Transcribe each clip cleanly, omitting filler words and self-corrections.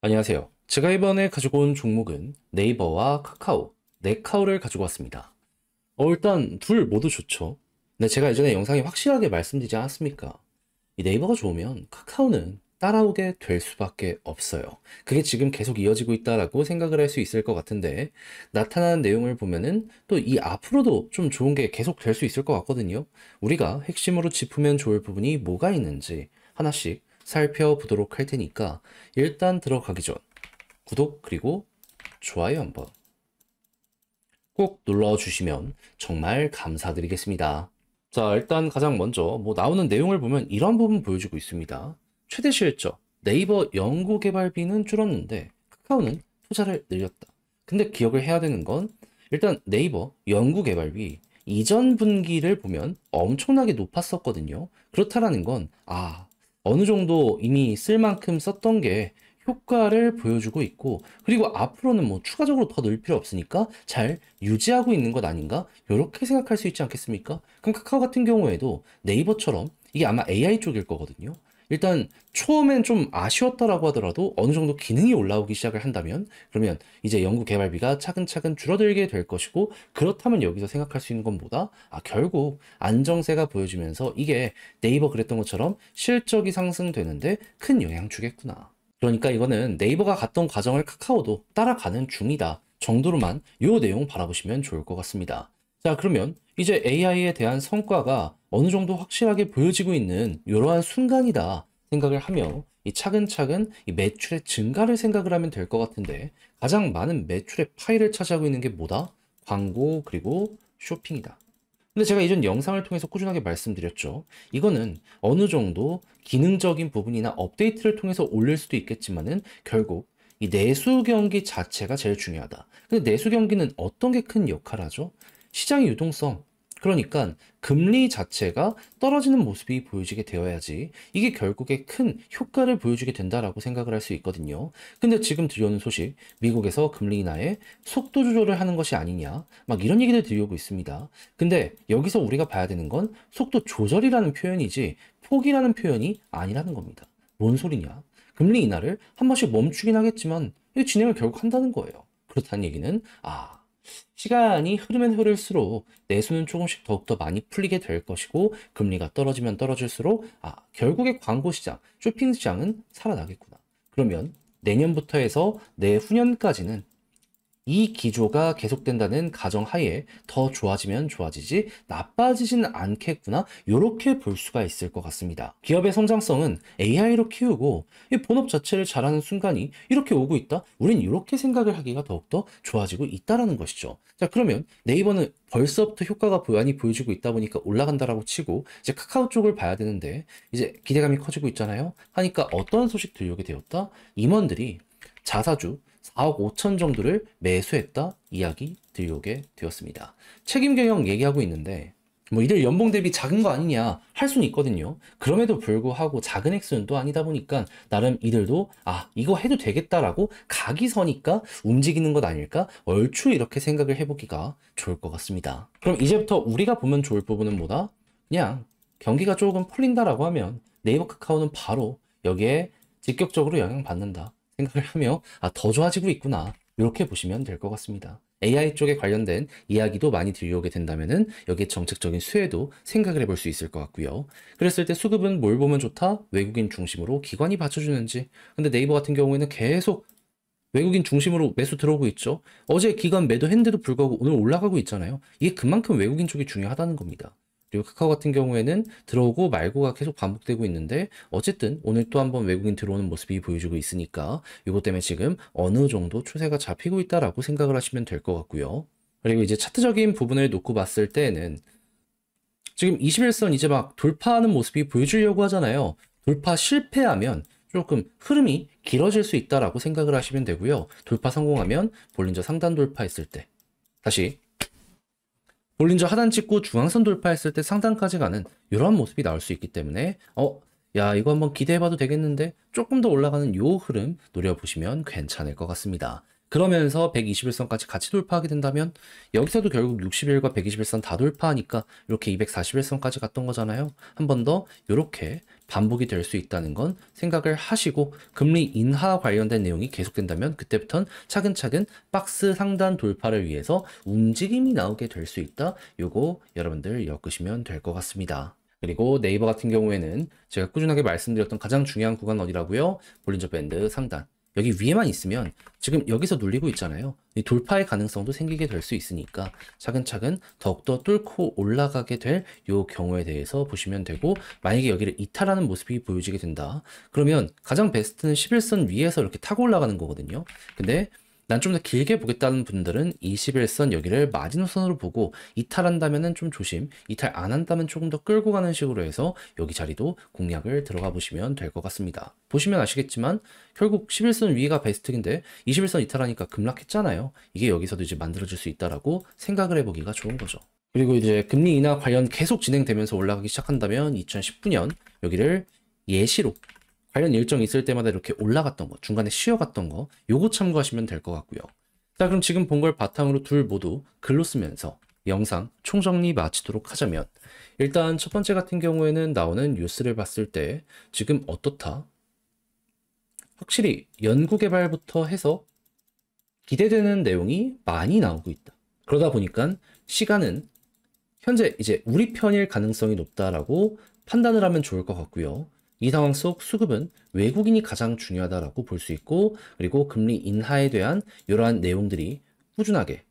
안녕하세요. 제가 이번에 가지고 온 종목은 네이버와 카카오, 네카오를 가지고 왔습니다. 일단 둘 모두 좋죠. 근데 제가 예전에 영상에 확실하게 말씀드리지 않았습니까? 이 네이버가 좋으면 카카오는 따라오게 될 수밖에 없어요. 그게 지금 계속 이어지고 있다라고 생각을 할 수 있을 것 같은데, 나타나는 내용을 보면은 또 이 앞으로도 좀 좋은 게 계속 될 수 있을 것 같거든요. 우리가 핵심으로 짚으면 좋을 부분이 뭐가 있는지 하나씩 살펴보도록 할 테니까 일단 들어가기 전 구독 그리고 좋아요 한번 꼭 눌러주시면 정말 감사드리겠습니다. 자, 일단 가장 먼저 나오는 내용을 보면 이런 부분 보여주고 있습니다. 최대 실적, 네이버 연구 개발비는 줄었는데 카카오는 투자를 늘렸다. 근데 기억을 해야 되는 건 일단 네이버 연구 개발비 이전 분기를 보면 엄청나게 높았었거든요. 그렇다라는 건 어느 정도 이미 쓸 만큼 썼던 게 효과를 보여주고 있고, 그리고 앞으로는 추가적으로 더 넣을 필요 없으니까 잘 유지하고 있는 것 아닌가? 이렇게 생각할 수 있지 않겠습니까? 그럼 카카오 같은 경우에도 네이버처럼 이게 아마 AI 쪽일 거거든요. 일단 처음엔 좀 아쉬웠다라고 하더라도 어느 정도 기능이 올라오기 시작을 한다면, 그러면 이제 연구 개발비가 차근차근 줄어들게 될 것이고, 그렇다면 여기서 생각할 수 있는 건 뭐다? 결국 안정세가 보여지면서 이게 네이버 그랬던 것처럼 실적이 상승되는데 큰 영향 주겠구나. 그러니까 이거는 네이버가 갔던 과정을 카카오도 따라가는 중이다 정도로만 요 내용 바라보시면 좋을 것 같습니다. 자, 그러면 이제 AI에 대한 성과가 어느 정도 확실하게 보여지고 있는 이러한 순간이다 생각을 하며 이 차근차근 이 매출의 증가를 생각을 하면 될 것 같은데, 가장 많은 매출의 파일을 차지하고 있는 게 뭐다? 광고 그리고 쇼핑이다. 근데 제가 이전 영상을 통해서 꾸준하게 말씀드렸죠. 이거는 어느 정도 기능적인 부분이나 업데이트를 통해서 올릴 수도 있겠지만은 결국 이 내수 경기 자체가 제일 중요하다. 근데 내수 경기는 어떤 게 큰 역할을 하죠? 시장의 유동성. 그러니까 금리 자체가 떨어지는 모습이 보여지게 되어야지 이게 결국에 큰 효과를 보여주게 된다라고 생각을 할 수 있거든요. 근데 지금 들려오는 소식, 미국에서 금리 인하에 속도 조절을 하는 것이 아니냐, 막 이런 얘기를 들려오고 있습니다. 근데 여기서 우리가 봐야 되는 건 속도 조절이라는 표현이지 폭이라는 표현이 아니라는 겁니다. 뭔 소리냐? 금리 인하를 한 번씩 멈추긴 하겠지만 이 진행을 결국 한다는 거예요. 그렇다는 얘기는 시간이 흐르면 흐를수록 내수는 조금씩 더욱더 많이 풀리게 될 것이고, 금리가 떨어지면 떨어질수록 결국에 광고 시장, 쇼핑 시장은 살아나겠구나. 그러면 내년부터 해서 내후년까지는 이 기조가 계속된다는 가정하에 더 좋아지면 좋아지지 나빠지지는 않겠구나, 이렇게 볼 수가 있을 것 같습니다. 기업의 성장성은 AI로 키우고 이 본업 자체를 잘하는 순간이 이렇게 오고 있다? 우린 이렇게 생각을 하기가 더욱더 좋아지고 있다라는 것이죠. 자, 그러면 네이버는 벌써부터 효과가 많이 보여주고 있다 보니까 올라간다라고 치고 이제 카카오 쪽을 봐야 되는데, 이제 기대감이 커지고 있잖아요. 하니까 어떤 소식 들려오게 되었다? 임원들이 자사주 4억 5천 정도를 매수했다 이야기 들려오게 되었습니다. 책임 경영 얘기하고 있는데 이들 연봉 대비 작은 거 아니냐 할 수는 있거든요. 그럼에도 불구하고 작은 액수는 또 아니다 보니까 나름 이들도 이거 해도 되겠다라고 각이 서니까 움직이는 것 아닐까, 얼추 이렇게 생각을 해보기가 좋을 것 같습니다. 그럼 이제부터 우리가 보면 좋을 부분은 뭐다? 그냥 경기가 조금 풀린다라고 하면 네이버 카카오는 바로 여기에 직격적으로 영향받는다 생각을 하며 더 좋아지고 있구나, 이렇게 보시면 될 것 같습니다. AI 쪽에 관련된 이야기도 많이 들려오게 된다면은 여기에 정책적인 수혜도 생각을 해볼 수 있을 것 같고요. 그랬을 때 수급은 뭘 보면 좋다? 외국인 중심으로 기관이 받쳐주는지. 근데 네이버 같은 경우에는 계속 외국인 중심으로 매수 들어오고 있죠. 어제 기관 매도했는데도 불구하고 오늘 올라가고 있잖아요. 이게 그만큼 외국인 쪽이 중요하다는 겁니다. 그리고 카카오 같은 경우에는 들어오고 말고가 계속 반복되고 있는데, 어쨌든 오늘 또 한번 외국인 들어오는 모습이 보여주고 있으니까 이것 때문에 지금 어느 정도 추세가 잡히고 있다라고 생각을 하시면 될 것 같고요. 그리고 이제 차트적인 부분을 놓고 봤을 때는 지금 21선 이제 막 돌파하는 모습이 보여주려고 하잖아요. 돌파 실패하면 조금 흐름이 길어질 수 있다라고 생각을 하시면 되고요. 돌파 성공하면 볼린저 상단 돌파했을 때, 다시 볼린저 하단 찍고 중앙선 돌파했을 때 상단까지 가는 이런 모습이 나올 수 있기 때문에 야, 이거 한번 기대해봐도 되겠는데, 조금 더 올라가는 요 흐름 노려보시면 괜찮을 것 같습니다. 그러면서 121선까지 같이 돌파하게 된다면 여기서도 결국 60일과 121선 다 돌파하니까 이렇게 241선까지 갔던 거잖아요. 한 번 더 이렇게 반복이 될 수 있다는 건 생각을 하시고 금리 인하 관련된 내용이 계속된다면 그때부터는 차근차근 박스 상단 돌파를 위해서 움직임이 나오게 될 수 있다. 요거 여러분들 엮으시면 될 것 같습니다. 그리고 네이버 같은 경우에는 제가 꾸준하게 말씀드렸던 가장 중요한 구간 어디라고요? 볼린저 밴드 상단. 여기 위에만 있으면 지금 여기서 눌리고 있잖아요. 이 돌파의 가능성도 생기게 될 수 있으니까 차근차근 더욱더 뚫고 올라가게 될 요 경우에 대해서 보시면 되고, 만약에 여기를 이탈하는 모습이 보여지게 된다. 그러면 가장 베스트는 11선 위에서 이렇게 타고 올라가는 거거든요. 근데 난 좀 더 길게 보겠다는 분들은 21선 여기를 마지노선으로 보고 이탈한다면은 좀 조심, 이탈 안 한다면 조금 더 끌고 가는 식으로 해서 여기 자리도 공략을 들어가 보시면 될 것 같습니다. 보시면 아시겠지만 결국 11선 위가 베스트인데 21선 이탈하니까 급락했잖아요. 이게 여기서도 이제 만들어질 수 있다라고 생각을 해보기가 좋은 거죠. 그리고 이제 금리 인하 관련 계속 진행되면서 올라가기 시작한다면 2019년 여기를 예시로 관련 일정이 있을 때마다 이렇게 올라갔던 거, 중간에 쉬어갔던 거, 요거 참고하시면 될 것 같고요. 자, 그럼 지금 본 걸 바탕으로 둘 모두 글로 쓰면서 영상 총정리 마치도록 하자면, 일단 첫 번째 같은 경우에는 나오는 뉴스를 봤을 때 지금 어떻다? 확실히 연구개발부터 해서 기대되는 내용이 많이 나오고 있다. 그러다 보니까 시간은 현재 이제 우리 편일 가능성이 높다라고 판단을 하면 좋을 것 같고요. 이 상황 속 수급은 외국인이 가장 중요하다라고 볼 수 있고, 그리고 금리 인하에 대한 이러한 내용들이 꾸준하게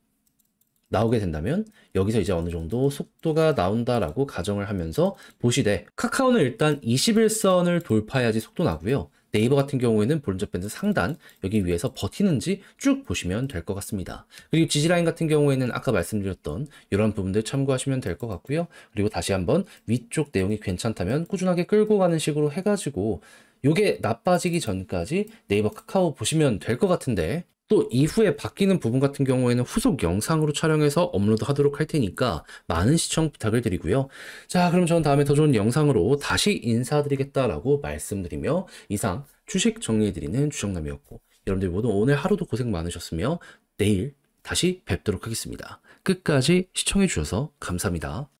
나오게 된다면 여기서 이제 어느 정도 속도가 나온다라고 가정을 하면서 보시되, 카카오는 일단 21선을 돌파해야지 속도 나고요. 네이버 같은 경우에는 볼린저 밴드 상단 여기 위에서 버티는지 쭉 보시면 될 것 같습니다. 그리고 지지라인 같은 경우에는 아까 말씀드렸던 이런 부분들 참고하시면 될 것 같고요. 그리고 다시 한번 위쪽 내용이 괜찮다면 꾸준하게 끌고 가는 식으로 해가지고 요게 나빠지기 전까지 네이버 카카오 보시면 될 것 같은데, 또 이후에 바뀌는 부분 같은 경우에는 후속 영상으로 촬영해서 업로드 하도록 할 테니까 많은 시청 부탁을 드리고요. 자, 그럼 저는 다음에 더 좋은 영상으로 다시 인사드리겠다라고 말씀드리며 이상 주식 정리해드리는 주정남이었고, 여러분들 모두 오늘 하루도 고생 많으셨으며 내일 다시 뵙도록 하겠습니다. 끝까지 시청해주셔서 감사합니다.